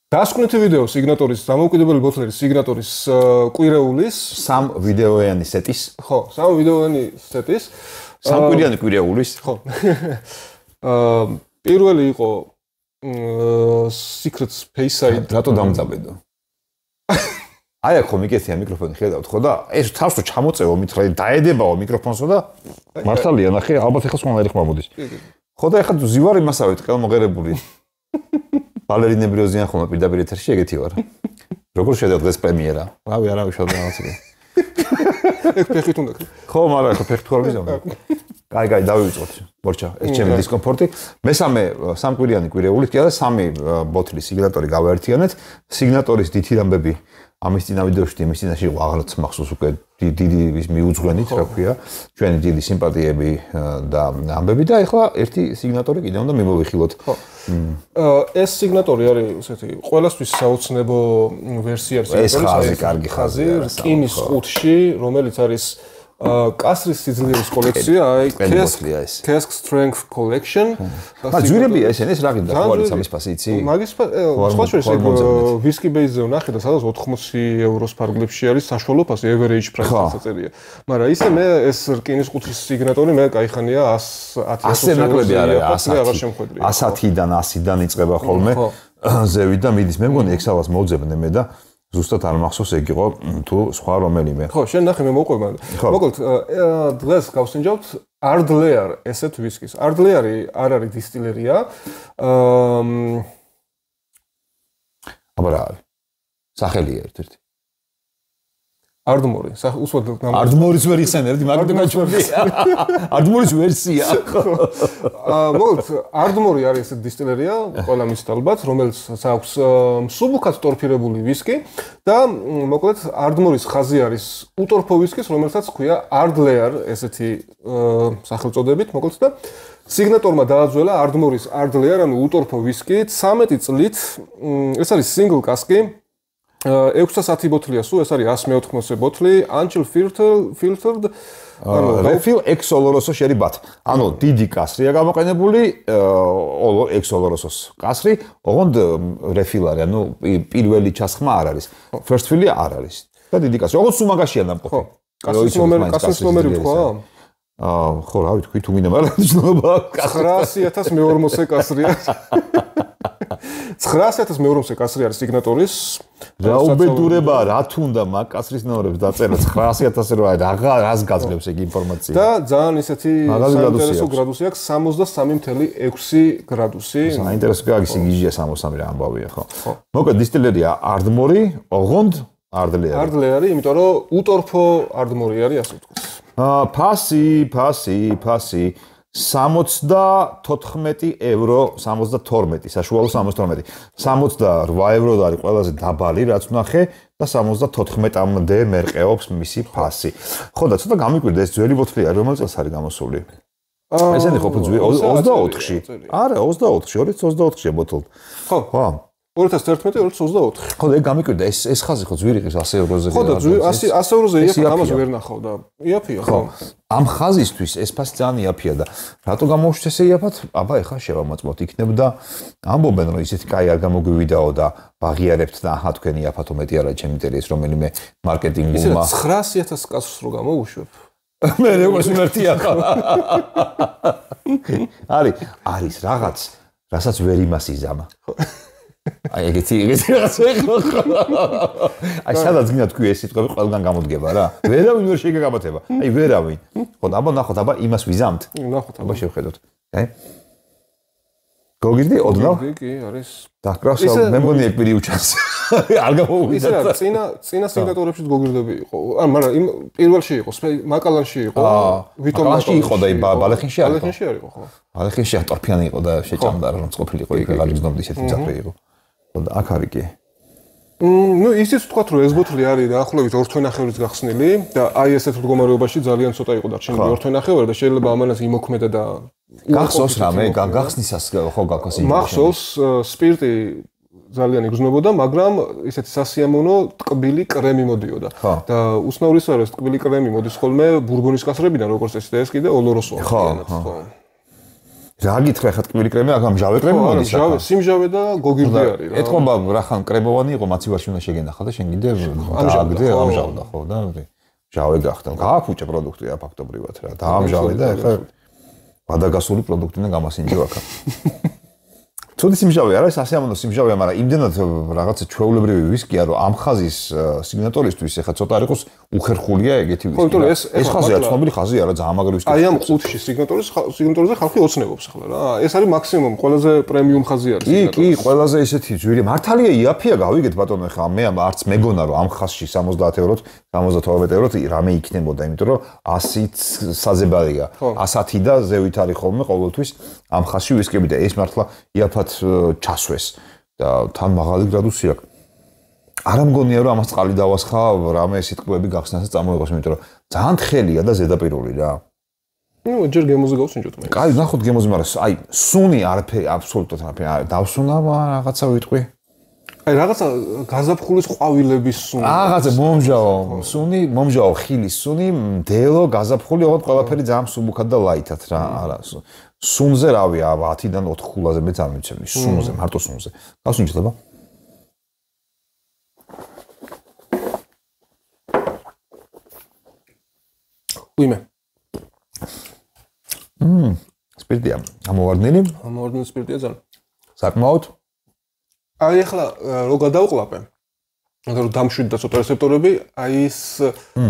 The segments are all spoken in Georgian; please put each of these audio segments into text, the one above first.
დასკვნითი ვიდეო სიგნატორის დამოუკიდებელი ბოთლერის სიგნატორის კვირეულის 3 ვიდეოიანი სეტის. ხო, 3 ვიდეოიანი სეტის. 3 კვირიანი კვირეულის. ხო. პირველი იყო Secrets Payside. რატო დამძაბედო? აი აქ ხომ მიკეთია მიკროფონი ხედავთ ხო და ეს თავს რო ჩამოწევო მითხრა დაედებაო მიკროფონსო და მართალია ნახე ალბათ ეხლა სხვანაირი ხმა მოდის. ხო და ეხლა ზივარი მასავით ყელმოღერებული. ბალერინები როზიან ხოლმე პირდაპირ ეთერში ეგეთი ვარ. როგორ შედა დღეს პრემიერა? რავი, არავის შევდა რაღაცა. ეგ ფეხით უნდა. ხო, მაგრამ ეხლა ფეხით ვარ მიზავ. კაი, დავივიწყოთ. მორჩა, ეს ჩემი დისკომფორტი. მესამე სამკვირიანი კვირეულით კი არა 3 ბოთლის სიგნატორი გავაერთიანეთ. სიგნატორის დითი ამბები ამის წინა ვიდეოში იმის წინაში იყო აღარც მახსოვს უკვე დიდი ის მიუძღვენით რა ქვია ჩვენი დიდი სიმპათიები და ამბები და ეხლა ერთი სიგნატორი კიდე უნდა მიმოვიხილოთ. ეს სიგნატორი არის ესეთი ყველასთვის საოცნებო ვერსია სიგნატორის ეს კარგი ხაზი რკინის ყუთში რომელიც არის კასრის სიძლიერის კოლექცია, აი Cask Strength Collection. მაგრამ ძვირებია ესენი, ეს რა გინდა ხო არის ამის ფასი იცი? მაგის სხვა შეიძლება ვისკი ბეიზზე ვნახე და სადაც 80 ევროს ფარგლებში არის საშუალო ფასი, average price-ს აწერია. მაგრამ ისე მე ეს რკინის ყუთის სიგნატორი მე კაიხანია 110 ნაკლები არის, 100-დან 100-დან იწყება ხოლმე ზევით და მიდის. მე მგონი ექსალას მოძებნე მე და ზუსტად არ მახსოვს ეგ იყო თუ სხვა რომელიმე. ხო, შენ ნახე მე მოყვება. მოკლედ დღეს გავსინჯავთ Ardlear ესეთ ვისკის. Ardlear არ არის დისტილერია. აბა რა არის? სახელია ერთ-ერთი. Ardmore. უსვად Ardmore-ის ვერ იხსენებდი, მაგრამ გაჩვენდი. Ardmore-ის ვერსია. მოკლედ Ardmore არის ესეთი დისტილერია, ყველა მისთ ალბათ, რომელიც აქვს მსუბუქად ტორფირებული ვისკი და მოკლედ Ardmore-ის ხაზი არის უტორფო ვისკის, რომელსაც ქვია Ardlear ესეთი სახელწოდებით, მოკლედ და სიგნატორმა დააძველა Ardmore-ის Ardlear, ანუ უტორფო ვისკი 13 წლით. ეს არის single cask-ი. 610 ბოთლია სულ, ეს არის 180 ბოთლი, Unchill filtered, ანუ refill ex oloroso შერიბათ. ანუ დიდი კასრია გამოყენებული, ex olorosos კასრი, ოღონდ refill არის, ანუ პირველი ჩასხმა არ არის. First fill-ი არ არის. და დიდი კასრი, ოღონდ სუმაგაშია დამყოფი. კასრის ნომერი თქვა? ხო, რა ვიცი, თუ მინდა, მაგრამ ჯნობა 900,000 მე-40 კასრია. 900,000 მე-40 კასრი არის სიგნატორის. რა უბედურება, რა თუნდა მაგ კასრის ნომრებს დაწერა 900,000 რას გაძლევს ეგ ინფორმაცია. და ძალიან ისეთი საინტერესო გრადუსი აქვს 63.6 გრადუსი. საინტერესო გაგისი გიჟია 63 რა ამბავია ხო. მოკლედ დისტილერია Ardmore, ოღონდ Ardlear. Ardlear, იმიტომ რომ უტორფო Ardmore არის ასე ვთქვათ. ფასი 74 евро, 72, საშუალო 72. 68 евро არის ყველაზე დაბალი, რაც ვნახე და 74-მდე მერყეობს მისი ფასი. ხო და ცოტა გამიკვირდა ეს ძველი ბოთლი არის, რომელიც წელს არის გამოსული. ესენი ხო ძველი 24-ში. არა, 24-ში, 2024-ში ბოთლი. ხო. 2011-2024. ხო, ეგ გამიკვირდა ეს ხაზი ხო ძვირი ყის 100 ევროზე. ხო და 100 ევროზე იაფია, ამას ვერ ნახავ და იაფია ხო. ამ ხაზისთვის ეს ფასი ძალიან იაფია და რატო გამოუშვეს ესე იაფად? აბა ეხლა შევამოწმოთ იქნებ და ამბობენ რომ ისეთი კაი არ გამოგვივიდაო და ბაღიარებთ და აჰა თქვენი იაფათო მეტი არა ჩემი ინტერეს რომელიმე მარკეტინგულმა. 900,000 კაცს რო გამოუშვებ. მე როგორც უნერთია ხა. არის რაღაც, რასაც ვერ იმას იზამა. აი ეგეთი რაღაცა ხო. აი სადაც გინდა თქვი ეს სიტყვები ყველგან გამოდგება რა. ვერავინ ვერ შეგაგამათება. აი ვერავინ. ხო და აბა ნახოთ, აბა იმას ვიზამთ. ნახოთ, აბა შევხედოთ. აი. გოგირდი ოდნავ? კი, არის. დაკრავს, მე მგონი ეგ პირი უჩანს. არ გამოვიდა. ისე წინა სიგნატორებში გოგირდები იყო. მაგრამ იმ პირველში იყო, მაკალანში იყო, ვიტომაში იყო და ბალეხინში არ იყო. ბალეხინში არ იყო, ხო. ბალეხინში ტორფიანი იყო და შეჭამდა რომ წყופილი იყო, იქ აღარ გზნობდი ისეთი ძაფრი იყო. და აქ არის კი. ნუ ისიც ვთქვათ რომ ეს ბოთლი არის დაახლოებით 2 თვენახევრით გახსნილი და აი ესეთ მდგომარეობაში ძალიან ცოტა იყო დარჩენილი 2 თვენახევრი და შეიძლება ამანაც იმოქმედა და გახსოვს რამე გახსნისას ხო გაქოს იმ მახსოვს სპირტი ძალიან იგრძნობოდა მაგრამ ისეთი სასიამოვნო ტკბილი კრემი მოდიოდა და უცნაურისა რომ ეს ტკბილი კრემი მოდის ხოლმე ბურბონის კასრებიდან როგორც ეს და ეს კიდე ოლოროსოა ხო რა გითხრა ხა ტკბილი კრემი, აქ ამჟავე კრემი მოდის. ამჟავე, სიმჟავე და გოგირდი არის რა. ეთქობა რა ხან კრემოვანი იყო, მაცივარში უნდა შეგენახა და შენ კიდე ამჟავდა ხო და ჟავე გახდა. გააფუჭე პროდუქტი რა ფაქტობრივად რა. დაამჟავე და ეხლა გადაგასული პროდუქტი და გამასინჯო აქა. ცუდი სიმჟავე არა, ეს ასე ამონო სიმჟავეა, მაგრამ იმდენად რაღაცა ჩვეულებრივი ვისკია, რომ ამ ხაზის სიგნატორისთვის ეხლა ცოტა არ იყოს უხერხულია ეგეთი ვისკი. ხო, ეს ხაზია, ცნობილი ხაზია რა, ძალიან მაგარი ვისკი. აი ამ ყუთში სიგნატორზე ხალხი ოცნებობს ახლა რა. ეს არის მაქსიმუმ, ყველაზე პრემიუმ ხაზი არის. კი, ყველაზე ესეთი ძვირი. მართალია იაფია გავიგეთ ბატონო, ეხლა მე არც მეგონა რომ ამ ხაზში 70 ევროთ, 72 ევროთ რამე იქნებოდა, იმიტომ რომ 100-ით საზებადია. 110 და ზევით არის ხოლმე ყოველთვის ამ ხაზში ვისკები და ეს მართლა იაფად ჩასვეს და თან მაღალი გრადუსი აქვს. არ ამგონია რომ ამას წყალი დავასხა, რამე სიტყვები გახსნას და წამოიღოს, იმიტომ რომ ძალიან თხელია და ზედაპირული რა. ნუ ჯერ გემოზე გავსინჯოთ მე. კაი, ნახოთ გემოზე, მაგრამ აი სუნი არაფერი, აბსოლუტურად არაფერი. დავსუნა რაღაცა ვიტყვი. აი რაღაცა გაზაფხულის ყვავილების სუნი. რაღაცა მომჟავო ხილის სუნი, მდელო, გაზაფხული, ოღონდ ყველაფერი ძალიან სუბუქად და ლაითად რა, არა. სუნზე რავია 10-დან 4 ხულაზე მე ძალიან მიცემი, სუნზე, მარტო სუნზე. გავსინჯეთ აბა. უიმე. სპირტია, ამოვარდნილი? ამოვარდნილი სპირტია ძალიან. საკმაოდ. აი ახლა რო გადავყლაპე. ანუ დამშვიდდა ცოტა რეცეპტორები, აი ეს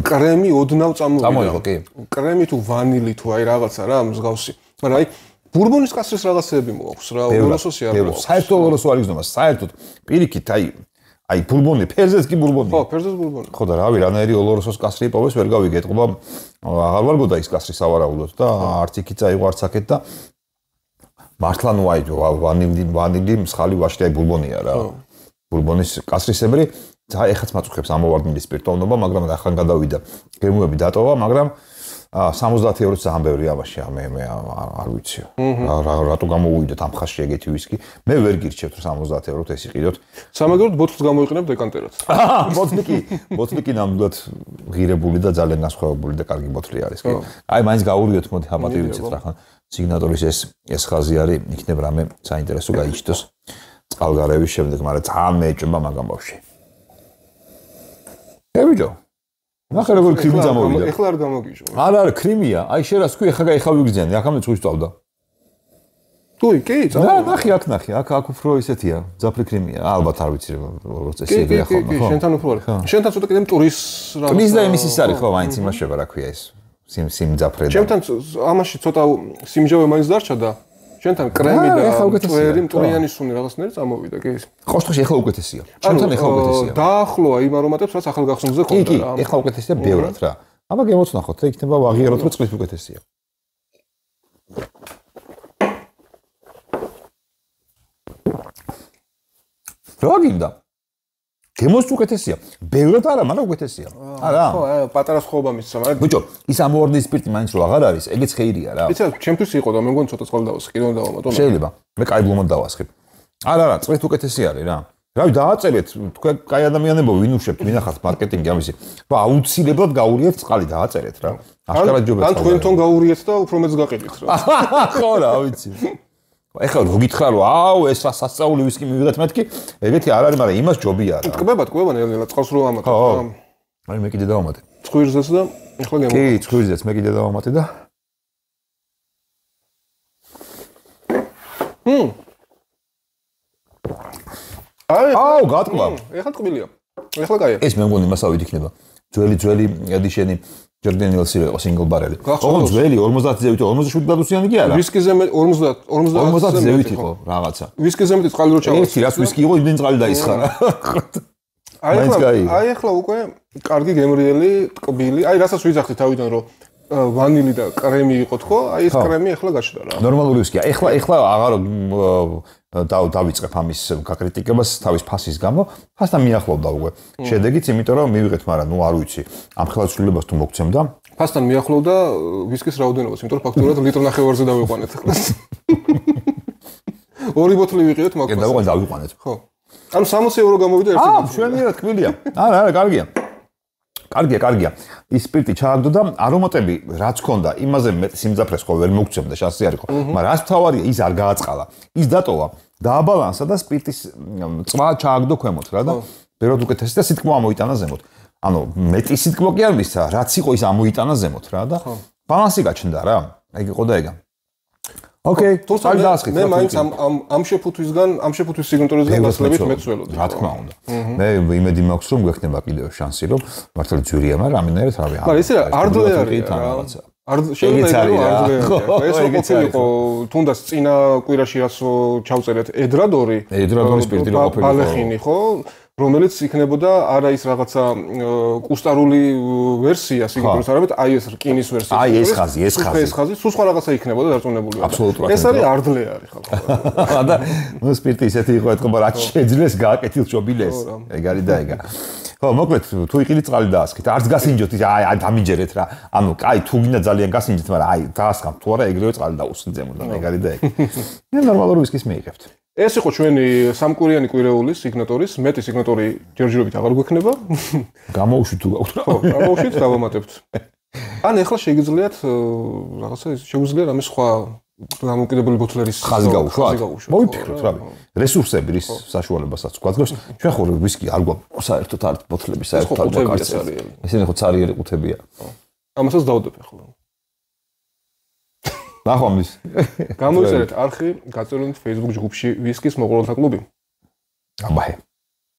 კრემი ოდნავ წამოვიდა. წამოიღო, კი. კრემი თუ ვანილი თუ აი რაღაცა რა მსგავსი. მაგრამ აი ბურბონის კასრის რაღაცეები მოაქვს რა, ოლოროსოსი არ მოაქვს. საერთოდ ოლოროსო არ იგზნობა, საერთოდ პირიქით აი ბურბონი, ფერზეც კი ბურბონი. ხო, ფერზეც ბურბონი. ხო და რავი, რანაირი ოლოროსოს კასრი იპოვეს, ვერ გავიგეთ, ყობა აღარ ვარ გოდა ის კასრი სავარაუდოდ და არც იქით აიღო არც აქეთ და მართლა ნუ აი ვანილი მსხალი ვაშლი აი ბურბონია რა. ბურბონის კასრისებრი ეხაც მაწუხებს ამოვარდნილი სპირტოვნობა, მაგრამ ახლა გადავიდა გემოები დატოვა, მაგრამ 70 ევროც ძალიან ბევრი ამაში, მე არ ვიცი. რატო გამოუვიდოთ ამ ხაზში ეგეთი ვისკი? მე ვერ გირჩევთ 70 ევროთ ეს იყიდოთ. სამაგეროდ ბოთლს გამოიყენებ დეკანტერად. ბოთლი ნამდვილად ღირებული და ძალიან განსხვავებული და კარგი ბოთლი არის, კი. აი მაინც გაურიოთ, მოდი ჰაბატი ვიცით რა ხან. სიგნატორის ეს ხაზი არის, იქნებ რამე საინტერესო გაიჩნდოს წყალგარევის შემდეგ, მაგრამ ძალიან მეეჭვება მაგამ ბავშვი. ებიჯო ნახე როგორ კრიმი წამოვიდა. ეხლა არ გამოგიჟო. არა, კრიმია. აი შენ რას თქვი, ეხლა ვიგზიანი, აქამდე წვიში წავდა. თუი, კი, წავდა. ნახე, აქ უფრო ისეთია, ძაფრი კრიმია. ალბათ არ ვიცი როგორც წესია ხოლმე, ხო? შენთან უფრო არის. შენთან ცოტა კიდე მტურის რა. ტურის და იმის ის არის, ხო, მაინც იმაშება რა ქვია ეს. სიმ ძაფრე და. შენთან ამაში ცოტა სიმჟავე მაინც დარჩა და შენთან კრემი და მტვერი მტვრიანი სუნი რაღაცნაირად წამოვიდა, კი? ყოშტოში ეხლა უკეთესია. შენთან ეხლა უკეთესია. დაახლოა იმ არომატებს, რაც ახალ გახსნილზე ხონდა რა. კი, ეხლა უკეთესია ბევრად რა. აბა გემოცნახოთ, და იქნება ვაღიაროთ, რომ წყლის უკეთესია. რა გინდა? გემოს უკეთესია. ბევრად არა, მაგრამ უკეთესია. არა? ხო, პატარა სხვაობა მისცა, მაგრამ ბიჭო, ის ამოვარდნილი სპირტი მაინც რო აღარ არის, ეგეც ხეირია რა. იცი, ჩემთვის იყო და მე მგონი ცოტა წყალი დავასხი, კიდევ დავამატო. შეიძლება. მე კაი ბლომად დავასხი. არა, წყლით უკეთესი არის რა. რავი, დააწერეთ, თქვენ კაი ადამიანებო, ვინ უშვებთ, ვინახართ მარკეტინგი ამისი. რა, აუცილებლად გაურიეთ წყალი, დააწერეთ რა. აშკარად ჯობია. ან თქვენ თვითონ გაურიეთ და უფრო მეც გაყიდით რა. ხო რა, ვიცი. ეხლა რო გითხრა რომ აუ ეს სასწაული ვისკი მივიღეთ მეთქი, ეგეთი არ არის, მაგრამ იმას ჯობია რა. ტკბება ნელ-ნელა წყალს რო ამატებ. აი მე კიდე დავამატე. ცხვირზეც და ეხლა გემო. კი, ცხვირზეც მე კიდე დავამატე და აუ გატკბა. ეხლა ტკბილია. ეხლა კაია. ეს მე მგონი მასავით იქნება. ძველი ედიშენი ჯერდენილსი იყო სინგლ ბარელი. ოღონდ ძველი 50 ზევით 47 გრადუსიანი კი არა? ვისკიზე 50 ზევით იყო რაღაცა. ვისკიზე მეტი წყალი რო ჩავა. ერთი რაც ვისკი იყო, იმდენ წყალი დაისხა რა. აი ახლა უკვე კარგი გემრიელი ტკბილი. აი რასაც ვიძახდი თავიდან რომ ვანილი და კრემი იყო თქო, აი ეს კრემი ახლა გაჩნდა რა. ნორმალური ვისკია. ეხლა აღარ დავიწყებ ამის გაკრიტიკებას თავის ფასის გამო. ფასთან მიახლოვდა უკვე. შედეგიც იმიტომ რომ მივიღეთ, მაგრამ ნუ არ ვიცი. ამ ხელისუფლებას თუ მოგცემდა. ფასთან მიახლოვდა ვისკის რაოდენობას, იმიტომ რომ ფაქტურად ლიტრ ნახევარზე დავიყვანეთ ახლა. ორი ბოთლი ვიყიდეთ მაგას. კი, დავიყვანეთ. ხო. ანუ 60 ევრო გამოვიდა ერთი. შვენიერად კბილია. არა, კარგია. კარგია. ის სპირტი ჩააგდო და არომატები რაც ქონდა, იმაზე მეტი სიმძაფრეს ხო ვერ მოგცემდა, შანსი არ იყო. მაგრამ რაც თავარია, ის არ გააწყალა. ის დატოვა, დააბალანსა და სპირტის წვა ჩააგდო ქვემოთ რა და ბევრად უკეთესი და სიტკბო ამოიტანა ზემოთ. ანუ მეტი სიტკბო კი არ მისცა, რაც იყო ის ამოიტანა ზემოთ რა და ბალანსი გაჩნდა რა. ეგ იყო და ეგა. ოკეი, თუმცა მე მაინც ამ შეფუთვისგან, ამ შეფუთვის სიგნატურისგან გასლებით მეცველოდი. რა თქმა უნდა. მე იმედი მაქვს რომ გვექნება კიდევ შანსი რომ მართლა ძვირია, მაგრამ რამენერად რავი. მაგრამ ესე არდლეარია რაღაცა. შეიძლება ეს ყოფილიყო თუნდაც წინა კვირაში რაც ჩავწერეთ ედრადორი სპირტი რო ყოფილიყო ბალეხინი ხო რომელიც იქნებოდა არა ის რაღაცა კუსტარული ვერსია სიგნატურის არამედ აი ეს რკინის ვერსია აი ეს ხაზი სულ სხვა რაღაცა იქნებოდა დარწმუნებული აბსოლუტურად ეს არის არდლეარი ხალხო და ნუ სპირტი ისეთი იყო ეთქობა რაც შეძლეს გააკეთილ ჩობილეს ეგ არის და ეგა ხო მოკლედ თუ იყიდით წყალი დაასხით არც გასინჯოთ აი დამიჯერეთ რა ანუ კაი თუ გინდა ძალიან გასინჯეთ მაგრამ აი დაასხამთ თუ არა ეგრევე წყალი დაუსხით ზემოთ და ეგ არის და ეგ მე ნორმალური ვისკის მეიღებთ ეს იყო ჩვენი სამკვირიანი კვირეულის სიგნატურის მეტი სიგნატური ჯერჯერობით აღარ გვექნება გამოუშვით თუ გაქვთ რა გამოუშვით დავამატებთ ან ეხლა შეგიძლიათ რაღაცა შეგვიძლია რამე სხვა დამოკიდებული ბოთლერის ხაზი გაუშვა მოიფიქროთ რა რესურსები რის საშუალებასაც გვაძლევს ჩვენ ხო ვისკი არ გვაქვს საერთოდ არც ბოთლები საერთოდ არ გვაქვს ესენი ხო цаრიერი ყუთებია ამასაც დავდებ ახლა ნახვამდის გამოიწერეთ არხი გაწევრიანეთ Facebook ჯგუფში ვისკის მოყოლთა კლუბი აბაჰე